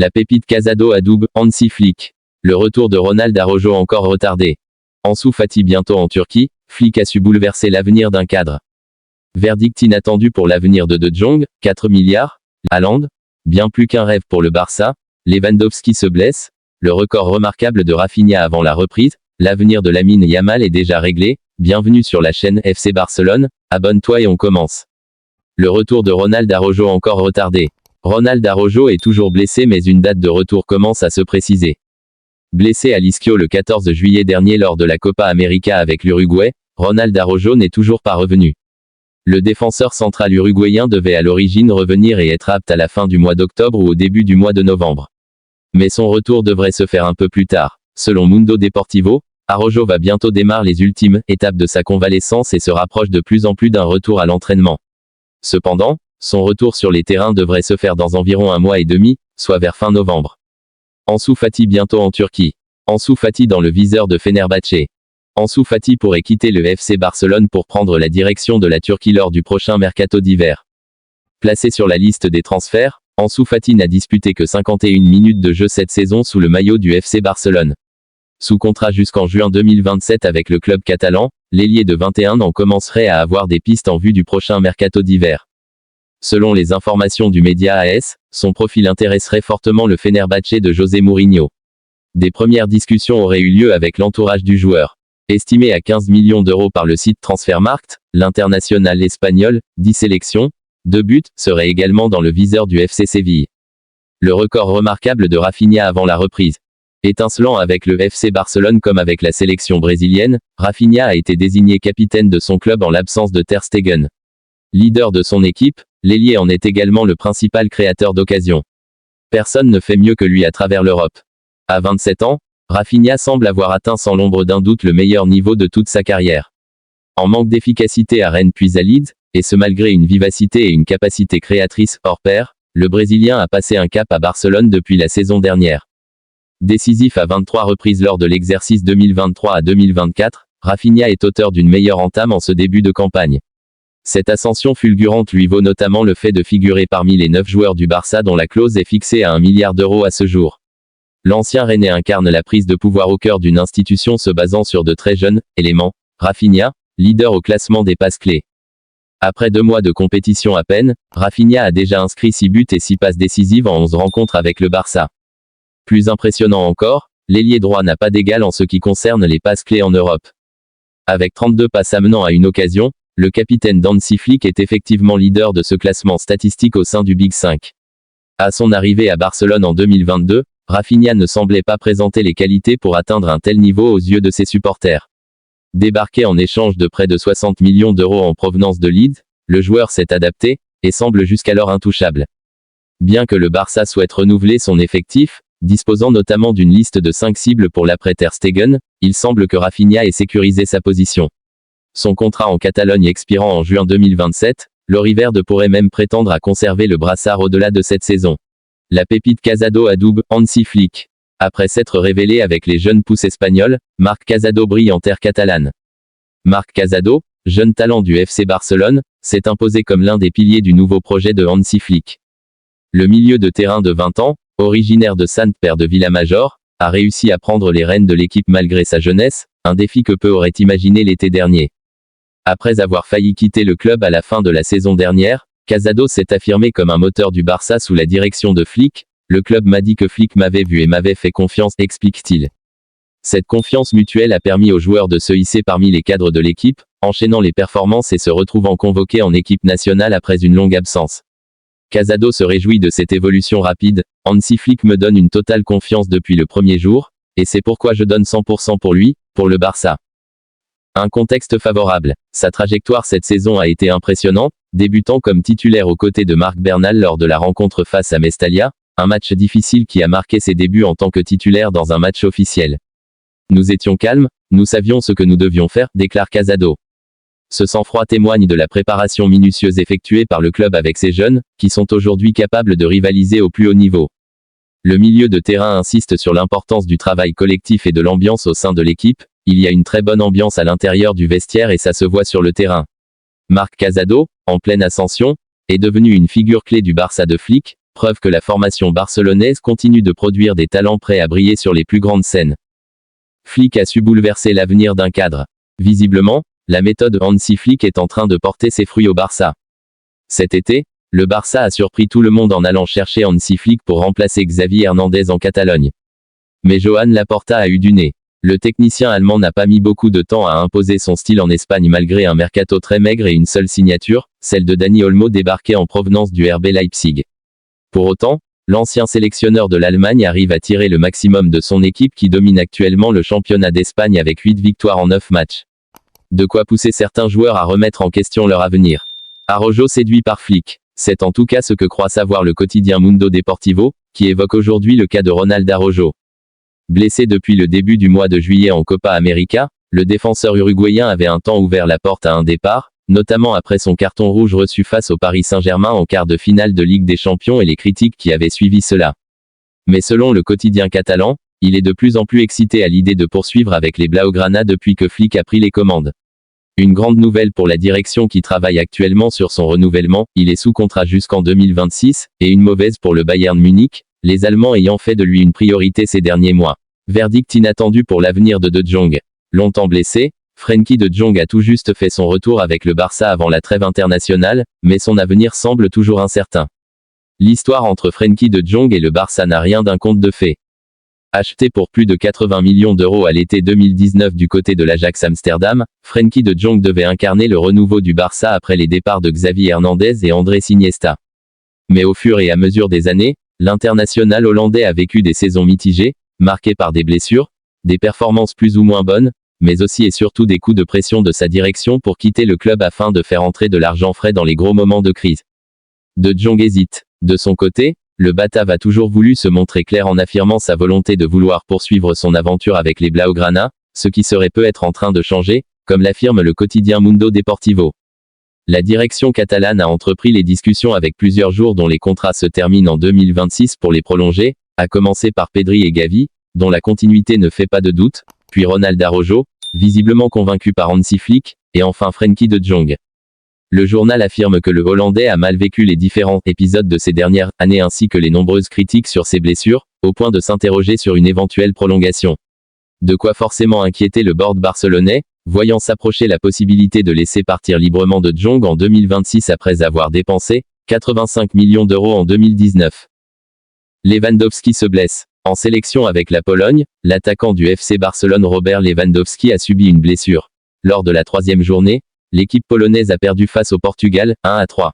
La pépite Casado adoube Hansi Flick. Le retour de Ronald Araujo encore retardé. Ansu Fati bientôt en Turquie, Flick a su bouleverser l'avenir d'un cadre. Verdict inattendu pour l'avenir de De Jong, 4 milliards. Haaland, bien plus qu'un rêve pour le Barça. Lewandowski se blesse. Le record remarquable de Rafinha avant la reprise. L'avenir de Lamine Yamal est déjà réglé. Bienvenue sur la chaîne FC Barcelone. Abonne-toi et on commence. Le retour de Ronald Araujo encore retardé. Ronald Araujo est toujours blessé mais une date de retour commence à se préciser. Blessé à l'ischio le 14 juillet dernier lors de la Copa América avec l'Uruguay, Ronald Araujo n'est toujours pas revenu. Le défenseur central uruguayen devait à l'origine revenir et être apte à la fin du mois d'octobre ou au début du mois de novembre. Mais son retour devrait se faire un peu plus tard. Selon Mundo Deportivo, Araujo va bientôt démarrer les ultimes étapes de sa convalescence et se rapproche de plus en plus d'un retour à l'entraînement. Cependant, son retour sur les terrains devrait se faire dans environ un mois et demi, soit vers fin novembre. Ansu Fati bientôt en Turquie. Ansu Fati dans le viseur de Fenerbahçe. Ansu Fati pourrait quitter le FC Barcelone pour prendre la direction de la Turquie lors du prochain mercato d'hiver. Placé sur la liste des transferts, Ansu Fati n'a disputé que 51 minutes de jeu cette saison sous le maillot du FC Barcelone. Sous contrat jusqu'en juin 2027 avec le club catalan, l'ailier de 21 ans commencerait à avoir des pistes en vue du prochain mercato d'hiver. Selon les informations du média AS, son profil intéresserait fortement le Fenerbahçe de José Mourinho. Des premières discussions auraient eu lieu avec l'entourage du joueur. Estimé à 15 millions d'euros par le site Transfermarkt, l'international espagnol, 10 sélections, 2 buts, serait également dans le viseur du FC Séville. Le record remarquable de Rafinha avant la reprise. Étincelant avec le FC Barcelone comme avec la sélection brésilienne, Rafinha a été désigné capitaine de son club en l'absence de Ter Stegen. Leader de son équipe, l'ailier en est également le principal créateur d'occasions. Personne ne fait mieux que lui à travers l'Europe. À 27 ans, Rafinha semble avoir atteint sans l'ombre d'un doute le meilleur niveau de toute sa carrière. En manque d'efficacité à Rennes puis à Leeds, et ce malgré une vivacité et une capacité créatrice hors pair, le Brésilien a passé un cap à Barcelone depuis la saison dernière. Décisif à 23 reprises lors de l'exercice 2023 à 2024, Rafinha est auteur d'une meilleure entame en ce début de campagne. Cette ascension fulgurante lui vaut notamment le fait de figurer parmi les 9 joueurs du Barça dont la clause est fixée à 1 milliard d'euros à ce jour. L'ancien Rennais incarne la prise de pouvoir au cœur d'une institution se basant sur de très jeunes éléments. Rafinha, leader au classement des passes clés. Après 2 mois de compétition à peine, Rafinha a déjà inscrit 6 buts et 6 passes décisives en 11 rencontres avec le Barça. Plus impressionnant encore, l'ailier droit n'a pas d'égal en ce qui concerne les passes clés en Europe. Avec 32 passes amenant à une occasion, le capitaine Hansi Flick est effectivement leader de ce classement statistique au sein du Big 5. À son arrivée à Barcelone en 2022, Rafinha ne semblait pas présenter les qualités pour atteindre un tel niveau aux yeux de ses supporters. Débarqué en échange de près de 60 millions d'euros en provenance de Leeds, le joueur s'est adapté, et semble jusqu'alors intouchable. Bien que le Barça souhaite renouveler son effectif, disposant notamment d'une liste de 5 cibles pour l'après Ter Stegen, il semble que Rafinha ait sécurisé sa position. Son contrat en Catalogne expirant en juin 2027, l'Oriverde pourrait même prétendre à conserver le brassard au-delà de cette saison. La pépite Casado adoube Hansi Flick. Après s'être révélé avec les jeunes pousses espagnols, Marc Casado brille en terre catalane. Marc Casado, jeune talent du FC Barcelone, s'est imposé comme l'un des piliers du nouveau projet de Hansi Flick. Le milieu de terrain de 20 ans, originaire de Sant Pere de Vilamajor, a réussi à prendre les rênes de l'équipe malgré sa jeunesse, un défi que peu auraient imaginé l'été dernier. Après avoir failli quitter le club à la fin de la saison dernière, Casado s'est affirmé comme un moteur du Barça sous la direction de Flick. Le club m'a dit que Flick m'avait vu et m'avait fait confiance, explique-t-il. Cette confiance mutuelle a permis aux joueurs de se hisser parmi les cadres de l'équipe, enchaînant les performances et se retrouvant convoqués en équipe nationale après une longue absence. Casado se réjouit de cette évolution rapide. Hansi Flick me donne une totale confiance depuis le premier jour, et c'est pourquoi je donne 100% pour lui, pour le Barça. Un contexte favorable. Sa trajectoire cette saison a été impressionnante, débutant comme titulaire aux côtés de Marc Bernal lors de la rencontre face à Mestalla, un match difficile qui a marqué ses débuts en tant que titulaire dans un match officiel. Nous étions calmes, nous savions ce que nous devions faire, déclare Casado. Ce sang-froid témoigne de la préparation minutieuse effectuée par le club avec ces jeunes, qui sont aujourd'hui capables de rivaliser au plus haut niveau. Le milieu de terrain insiste sur l'importance du travail collectif et de l'ambiance au sein de l'équipe. Il y a une très bonne ambiance à l'intérieur du vestiaire et ça se voit sur le terrain. Marc Casado, en pleine ascension, est devenu une figure clé du Barça de Flick, preuve que la formation barcelonaise continue de produire des talents prêts à briller sur les plus grandes scènes. Flick a su bouleverser l'avenir d'un cadre. Visiblement, la méthode Hansi Flick est en train de porter ses fruits au Barça. Cet été, le Barça a surpris tout le monde en allant chercher Hansi Flick pour remplacer Xavi Hernandez en Catalogne. Mais Joan Laporta a eu du nez. Le technicien allemand n'a pas mis beaucoup de temps à imposer son style en Espagne malgré un mercato très maigre et une seule signature, celle de Dani Olmo débarqué en provenance du RB Leipzig. Pour autant, l'ancien sélectionneur de l'Allemagne arrive à tirer le maximum de son équipe qui domine actuellement le championnat d'Espagne avec 8 victoires en 9 matchs. De quoi pousser certains joueurs à remettre en question leur avenir. Araujo séduit par Flick. C'est en tout cas ce que croit savoir le quotidien Mundo Deportivo, qui évoque aujourd'hui le cas de Ronald Araujo. Blessé depuis le début du mois de juillet en Copa América, le défenseur uruguayen avait un temps ouvert la porte à un départ, notamment après son carton rouge reçu face au Paris Saint-Germain en quart de finale de Ligue des Champions et les critiques qui avaient suivi cela. Mais selon le quotidien catalan, il est de plus en plus excité à l'idée de poursuivre avec les Blaugrana depuis que Flick a pris les commandes. Une grande nouvelle pour la direction qui travaille actuellement sur son renouvellement, il est sous contrat jusqu'en 2026, et une mauvaise pour le Bayern Munich, les Allemands ayant fait de lui une priorité ces derniers mois. Verdict inattendu pour l'avenir de Jong. Longtemps blessé, Frenkie de Jong a tout juste fait son retour avec le Barça avant la trêve internationale, mais son avenir semble toujours incertain. L'histoire entre Frenkie de Jong et le Barça n'a rien d'un conte de fées. Acheté pour plus de 80 millions d'euros à l'été 2019 du côté de l'Ajax Amsterdam, Frenkie de Jong devait incarner le renouveau du Barça après les départs de Xavi Hernandez et Andrés Iniesta. Mais au fur et à mesure des années, l'international hollandais a vécu des saisons mitigées, marquées par des blessures, des performances plus ou moins bonnes, mais aussi et surtout des coups de pression de sa direction pour quitter le club afin de faire entrer de l'argent frais dans les gros moments de crise. De Jong hésite. De son côté, le Batave a toujours voulu se montrer clair en affirmant sa volonté de vouloir poursuivre son aventure avec les Blaugrana, ce qui serait peut-être en train de changer, comme l'affirme le quotidien Mundo Deportivo. La direction catalane a entrepris les discussions avec plusieurs joueurs dont les contrats se terminent en 2026 pour les prolonger, à commencer par Pedri et Gavi, dont la continuité ne fait pas de doute, puis Ronald Araujo, visiblement convaincu par Hansi Flick, et enfin Frenkie de Jong. Le journal affirme que le Hollandais a mal vécu les différents épisodes de ces dernières années ainsi que les nombreuses critiques sur ses blessures, au point de s'interroger sur une éventuelle prolongation. De quoi forcément inquiéter le board barcelonais, voyant s'approcher la possibilité de laisser partir librement de Jong en 2026 après avoir dépensé 85 millions d'euros en 2019. Lewandowski se blesse. En sélection avec la Pologne, l'attaquant du FC Barcelone Robert Lewandowski a subi une blessure. Lors de la 3e journée, l'équipe polonaise a perdu face au Portugal, 1-3.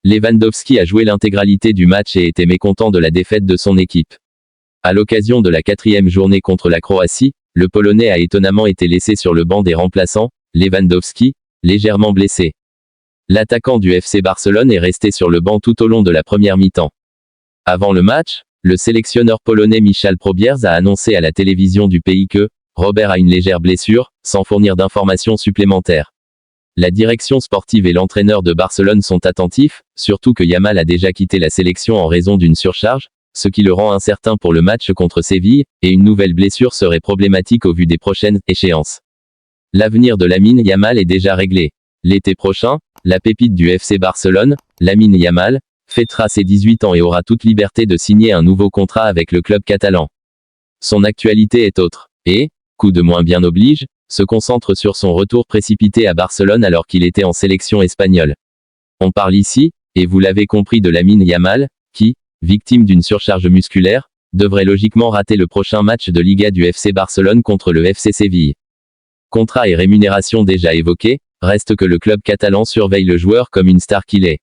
Lewandowski a joué l'intégralité du match et était mécontent de la défaite de son équipe. À l'occasion de la 4e journée contre la Croatie, le Polonais a étonnamment été laissé sur le banc des remplaçants, Lewandowski, légèrement blessé. L'attaquant du FC Barcelone est resté sur le banc tout au long de la première mi-temps. Avant le match, le sélectionneur polonais Michal Probierz a annoncé à la télévision du pays que Robert a une légère blessure, sans fournir d'informations supplémentaires. La direction sportive et l'entraîneur de Barcelone sont attentifs, surtout que Yamal a déjà quitté la sélection en raison d'une surcharge, ce qui le rend incertain pour le match contre Séville, et une nouvelle blessure serait problématique au vu des prochaines échéances. L'avenir de Lamine Yamal est déjà réglé. L'été prochain, la pépite du FC Barcelone, Lamine Yamal, fêtera ses 18 ans et aura toute liberté de signer un nouveau contrat avec le club catalan. Son actualité est autre, et, coup de moins bien oblige, se concentre sur son retour précipité à Barcelone alors qu'il était en sélection espagnole. On parle ici, et vous l'avez compris, de Lamine Yamal, qui, victime d'une surcharge musculaire, devrait logiquement rater le prochain match de Liga du FC Barcelone contre le FC Séville. Contrat et rémunération déjà évoqués, reste que le club catalan surveille le joueur comme une star qu'il est.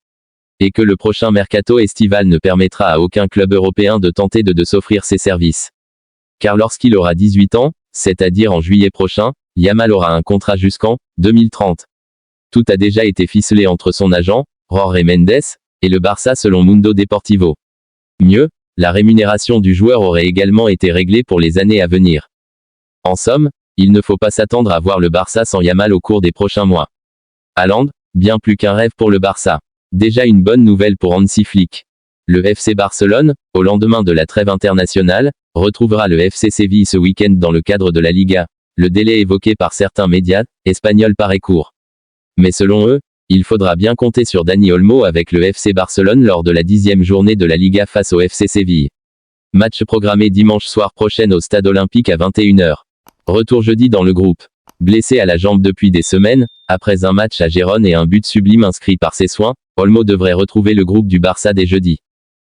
Et que le prochain mercato estival ne permettra à aucun club européen de tenter de s'offrir ses services. Car lorsqu'il aura 18 ans, c'est-à-dire en juillet prochain, Yamal aura un contrat jusqu'en 2030. Tout a déjà été ficelé entre son agent, Jorge Mendes, et le Barça selon Mundo Deportivo. Mieux, la rémunération du joueur aurait également été réglée pour les années à venir. En somme, il ne faut pas s'attendre à voir le Barça sans Yamal au cours des prochains mois. Haaland, bien plus qu'un rêve pour le Barça. Déjà une bonne nouvelle pour Hansi Flick. Le FC Barcelone, au lendemain de la trêve internationale, retrouvera le FC Séville ce week-end dans le cadre de la Liga. Le délai évoqué par certains médias espagnols paraît court. Mais selon eux, Il faudra bien compter sur Dani Olmo avec le FC Barcelone lors de la 10e journée de la Liga face au FC Séville. Match programmé dimanche soir prochain au Stade Olympique à 21h. Retour jeudi dans le groupe. Blessé à la jambe depuis des semaines, après un match à Gérone et un but sublime inscrit par ses soins, Olmo devrait retrouver le groupe du Barça dès jeudi.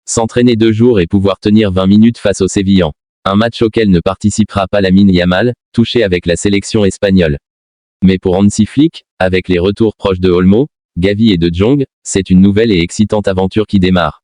S'entraîner 2 jours et pouvoir tenir 20 minutes face aux Sévillans. Un match auquel ne participera pas Lamine Yamal, touché avec la sélection espagnole. Mais pour Hansi Flick, avec les retours proches de Olmo, Gavi et de Jong, c'est une nouvelle et excitante aventure qui démarre.